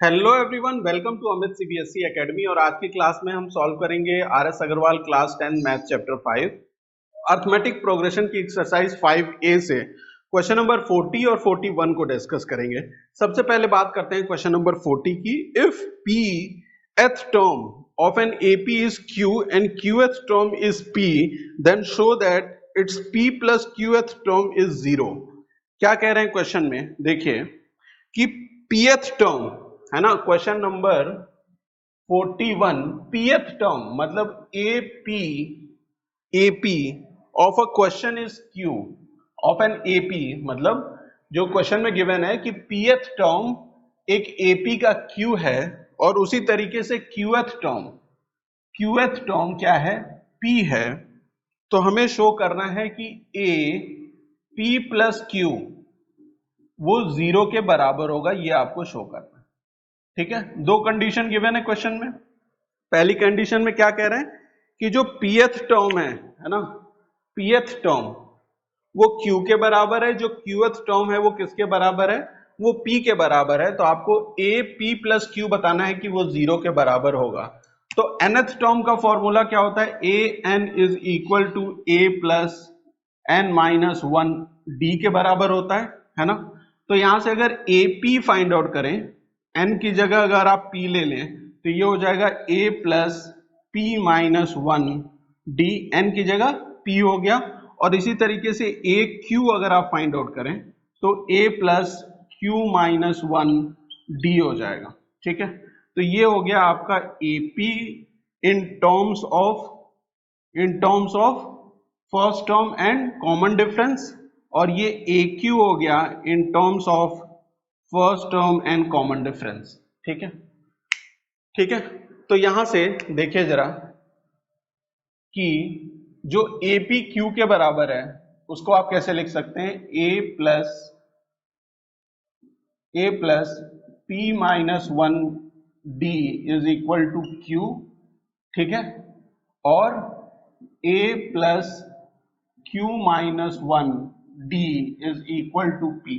Hello everyone, welcome to Amit CBSE academy. और आज की क्लास में हम सॉल्व करेंगे R S. Agarwal class 10 math chapter 5 arithmetic progression की एक्सरसाइज 5A से क्वेश्चन नंबर 40 और 41 को डिस्कस करेंगे। सबसे पहले बात करते हैं क्वेश्चन नंबर 40 की। If P th term of an AP is Q and Qth term is P, then show that its P plus Qth term is 0। क्या कह रहे हैं क्वेश्चन में, देखिए कि pth टर्म है ना, क्वेश्चन नंबर 41, pth टर्म मतलब AP of a question is Q of an AP, मतलब जो क्वेश्चन में गिवन है कि pth टर्म एक AP का Q है और उसी तरीके से qth टर्म क्या है, P है। तो हमें शो करना है कि A P प्लस Q वो 0 के बराबर होगा, ये आपको शो करना है। ठीक है, दो कंडीशन गिवन है क्वेश्चन में। पहली कंडीशन में क्या कह रहे हैं कि जो pth टर्म है ना, pth टर्म वो Q के बराबर है, जो qth टर्म है वो किसके बराबर है, वो P के बराबर है। तो आपको A P प्लस Q बताना है कि वो 0 के बराबर होगा। तो nth टर्म का फॉर्मूला क्या होता है, A n is equal to A plus n minus 1 D के बराबर होता है ना। तो यहां से अगर AP फाइंड आउट करें, n की जगह अगर आप P ले लें तो ये हो जाएगा A plus P minus 1 D, n की जगह P हो गया। और इसी तरीके से ए क्यू अगर आप फाइंड आउट करें तो A plus Q minus 1 D हो जाएगा। ठीक है, तो ये हो गया आपका AP in terms of first term and common difference, और ये ए क्यू हो गया in terms of first term and common difference. ठीक है, ठीक है। तो यहां से देखिए जरा कि जो ए पी क्यू के बराबर है उसको आप कैसे लिख सकते हैं, A plus P minus 1 D is equal to Q. ठीक है, और A plus Q minus 1 D is equal to P.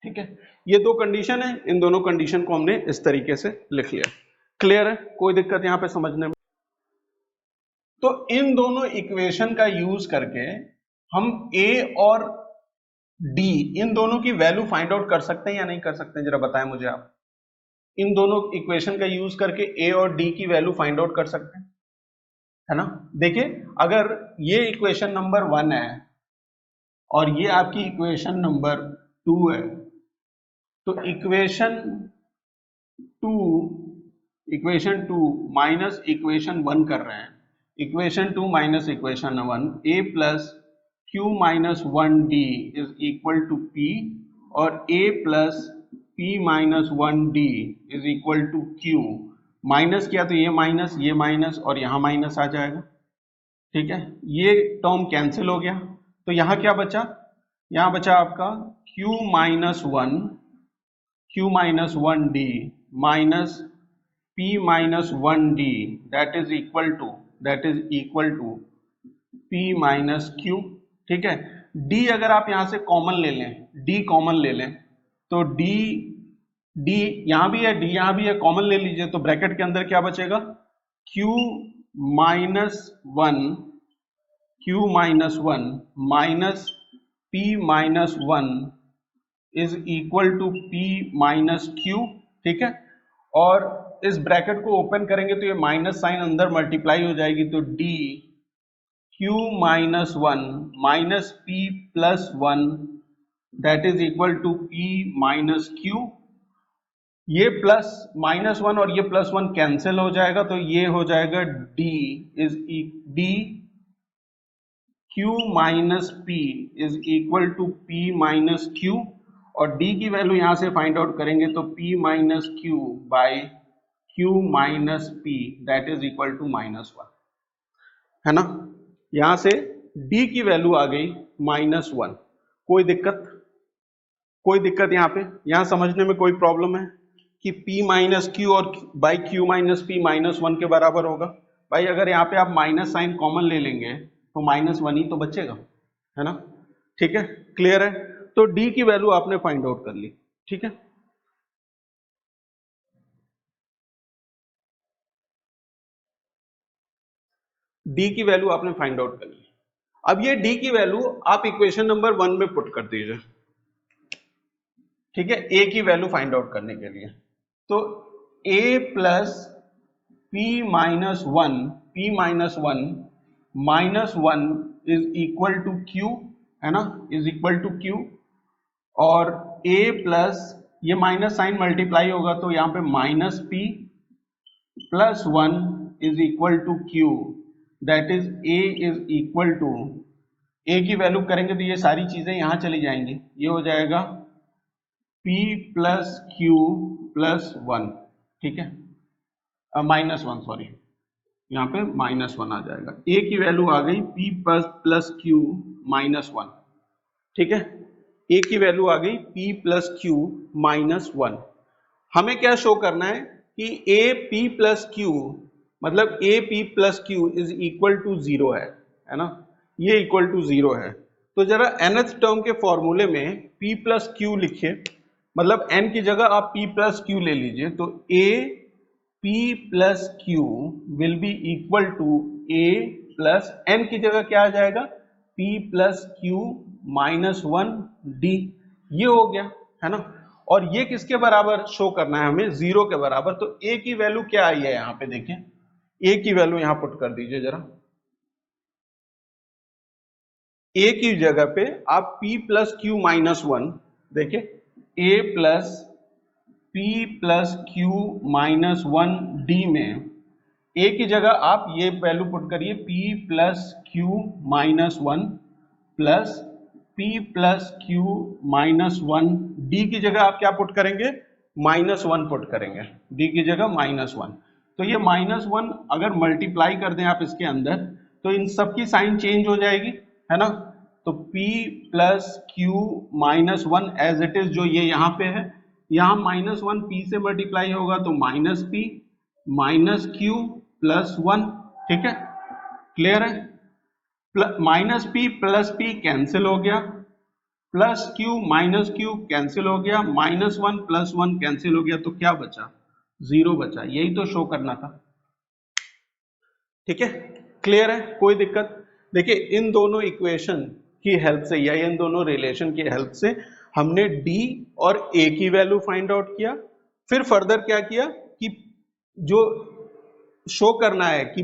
ठीक है, ये दो कंडीशन है, इन दोनों कंडीशन को हमने इस तरीके से लिख लिया। क्लियर है, कोई दिक्कत यहां पे समझने में? तो इन दोनों इक्वेशन का यूज करके हम A और D इन दोनों की वैल्यू फाइंड आउट कर सकते हैं या नहीं कर सकते हैं, जरा बताएं मुझे आप। इन दोनों इक्वेशन का यूज करके A और D की वैल्यू फाइंड आउट कर सकते हैं, है ना। देखिए, अगर ये इक्वेशन नंबर 1 है और ये आपकी इक्वेशन नंबर 2 है, तो इक्वेशन 2 माइनस इक्वेशन 1 कर रहे हैं। Equation 2 minus equation 1, a plus Q minus 1 D is equal to p, और a plus P minus 1 D is equal to q. Minus किया तो ये माइनस और यहां माइनस आ जाएगा। ठीक है, ये टर्म कैंसिल हो गया। तो यहां क्या बचा, यहां बचा आपका q minus 1 d minus p minus 1 d that is equal to p minus q। ठीक है, d अगर आप यहां से कॉमन ले लें, d कॉमन ले लें तो d यहां भी है, d यहां भी है, कॉमन ले लीजिए तो ब्रैकेट के अंदर क्या बचेगा, q minus 1 minus p minus 1 is equal to p minus q। ठीक है, और इस ब्रैकेट को ओपन करेंगे तो ये माइनस साइन अंदर मल्टीप्लाई हो जाएगी, तो d q minus 1 minus p plus 1 that is equal to p minus q। ये प्लस माइनस 1 और ये प्लस 1 कैंसिल हो जाएगा, तो ये हो जाएगा d q minus p is equal to p minus q, और d की वैल्यू यहां से फाइंड आउट करेंगे तो p minus q by q minus p that is equal to minus 1, है ना। यहां से d की वैल्यू आ गई माइनस 1। कोई दिक्कत यहां पे, यहां समझने में कोई प्रॉब्लम है कि p माइनस क्यू और by Q minus P minus 1 के बराबर होगा। भाई अगर यहाँ पे आप माइनस साइन कॉमन ले लेंगे तो माइनस 1 ही तो बचेगा, है ना। ठीक है, क्लियर है। तो d की वैल्यू आपने फाइंड आउट कर ली। ठीक है, डी की वैल्यू आपने फाइंड आउट कर ली। अब ये डी की वैल्यू आप इक्वेशन नंबर 1 में पुट कर दीजिए, ठीक है, ए की वैल्यू फाइंड आउट करने के लिए। तो A plus P minus one minus one is equal to Q, है ना, इज इक्वल टू क्यू। और a प्लस ये माइनस साइन मल्टीप्लाई होगा तो यहाँ पे minus P plus one is equal to Q, that is a is equal to, a की value करेंगे तो ये सारी चीजें यहां चली जाएंगी, ये हो जाएगा p plus Q plus one, ठीक है, माइनस वन, सॉरी, यहाँ पे माइनस वन आ जाएगा। a की वैल्यू आ गई p plus Q minus one, ठीक है, a की वैल्यू आ गई p plus Q minus one. हमें क्या शो करना है कि a p प्लस क्यू मतलब a p plus q is equal to zero है ना, ये इक्वल टू जीरो है। तो जरा nth टर्म के फॉर्मूले में p प्लस क्यू लिखिए, मतलब n की जगह आप p प्लस क्यू ले लीजिए, तो a p plus q will be equal to a plus n की जगह क्या आ जाएगा, p plus Q minus one d, ये हो गया, है ना। और ये किसके बराबर शो करना है हमें, जीरो के बराबर। तो a की वैल्यू क्या आई है यहाँ पे, देखिए a की वैल्यू यहां पुट कर दीजिए जरा। a की जगह पे आप p plus Q minus one, देखिए a plus p plus Q minus one D में a की जगह आप ये वैल्यू पुट करिए p plus Q minus one plus p plus Q minus one, D की जगह आप क्या पुट करेंगे, माइनस वन पुट करेंगे, डी की जगह माइनस वन। तो ये माइनस वन अगर मल्टीप्लाई कर दें आप इसके अंदर तो इन सब की साइन चेंज हो जाएगी, है ना। तो p plus Q minus one as it is, जो ये यहाँ पे है, यहाँ माइनस वन p से मल्टीप्लाई होगा तो minus p minus q plus one, ठीक है, क्लियर है। Minus P plus p cancel हो गया, plus Q minus q cancel हो गया, minus one plus one cancel हो गया, तो क्या बचा, जीरो बचा। यही तो शो करना था, ठीक है, क्लियर है, कोई दिक्कत। देखिए इन दोनों इक्वेशन की हेल्प से या इन दोनों रिलेशन की हेल्प से हमने d और a की वैल्यू फाइंड आउट किया। फिर फर्दर क्या किया कि जो शो करना है कि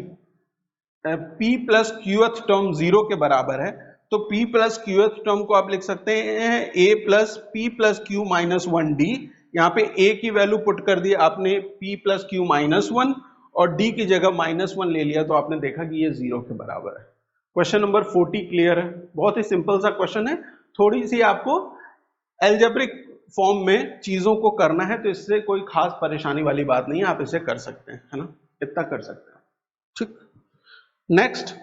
p प्लस क्यूएथ टर्म जीरो के बराबर है, तो p प्लस क्यूएथ टर्म को आप लिख सकते हैं a plus p plus Q minus one D. यहाँ पे a की वैल्यू पुट कर दी आपने p plus Q minus one और d की जगह माइनस वन ले लिया, तो आपने देखा कि ये जीरो के बराबर है। क्वेश्चन नंबर 40 क्लियर है, बहुत ही सिंपल सा क्वेश्चन है, थोड़ी सी आपको एल्जेब्रिक फॉर्म में चीजों को करना है, तो इससे कोई खास परेशानी वाली बात नहीं है, आप इसे कर सकते हैं, है ना, इतना कर सकते हैं, ठीक। नेक्स्ट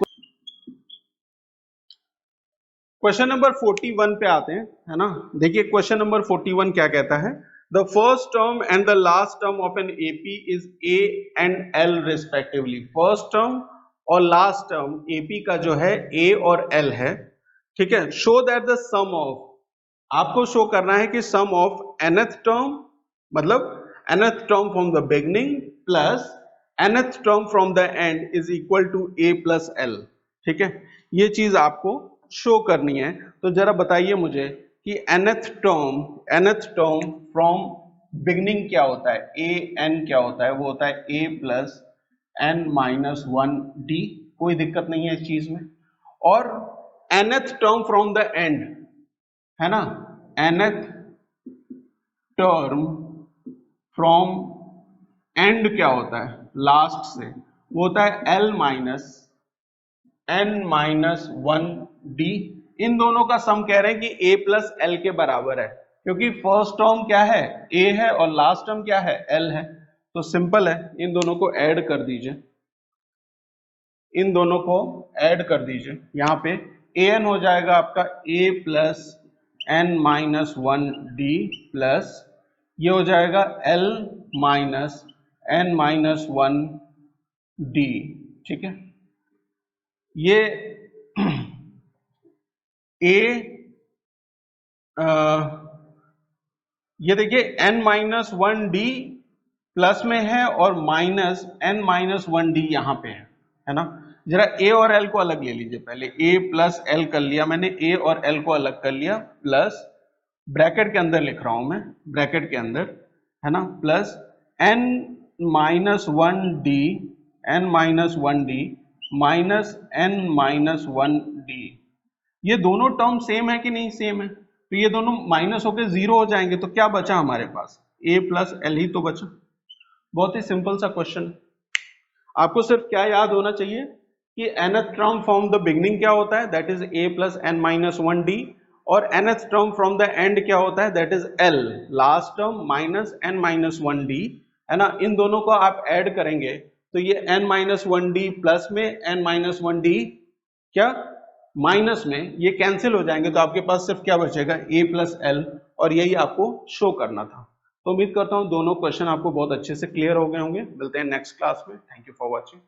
क्वेश्चन नंबर 41 पे आते हैं, है ना। देखिए क्वेश्चन नंबर 41 क्या कहता है, the first term and the last term of an AP is a and l respectively. First term और लास्ट टर्म एपी का जो है ए और एल है, ठीक है। Show that the sum of, आपको शो करना है कि सम ऑफ nth टर्म मतलब nth term from the beginning plus nth term from the end is equal to a plus l, ठीक है, ये चीज आपको शो करनी है। तो जरा बताइए मुझे कि nth टर्म फ्रॉम बिगनिंग क्या होता है, a n क्या होता है, वो होता है a plus n minus one D, कोई दिक्कत नहीं है इस चीज में। और nth term from the and, है ना, nth टर्म फ्रॉम एंड क्या होता है, लास्ट से, वो होता है l minus n minus one D. इन दोनों का सम कह रहे हैं कि a प्लस एल के बराबर है, क्योंकि फर्स्ट टर्म क्या है, a है, और लास्ट टर्म क्या है, l है। तो सिंपल है, इन दोनों को ऐड कर दीजिए, इन दोनों को ऐड कर दीजिए, यहाँ पे an हो जाएगा आपका a plus n minus one D plus ये हो जाएगा l minus n minus one D, ठीक है। ये ये देखिए n minus one D plus में है और minus n minus one D यहाँ पे है ना। जरा ए और एल को अलग ले लीजिए, पहले ए प्लस एल कर लिया मैंने, ए और एल को अलग कर लिया, प्लस ब्रैकेट के अंदर लिख रहा हूं मैं, ब्रैकेट के अंदर है ना, plus n minus one d, n minus one d minus n minus one d. ये दोनों टर्म सेम है कि नहीं? सेम है, तो ये दोनों माइनस होकर जीरो हो जाएंगे, तो क्या बचा हमारे पास? ए प्लस एल ही तो बचा। बहुत ही सिंपल सा क्वेश्चन। आपको सिर्फ क्या याद होना चाहिए कि nth term from the beginning क्या होता है, that is a plus n minus one d, और nth term from the end क्या होता है, that is l, last term minus n minus one d, है ना। इन दोनों को आप ऐड करेंगे तो ये n minus one D plus में n माइनस वन डी क्या माइनस में, ये कैंसिल हो जाएंगे, तो आपके पास सिर्फ क्या बचेगा, a प्लस एल, और यही आपको शो करना था। तो उम्मीद करता हूं दोनों क्वेश्चन आपको बहुत अच्छे से क्लियर हो गए होंगे। मिलते हैं नेक्स्ट क्लास में। Thank you for watching.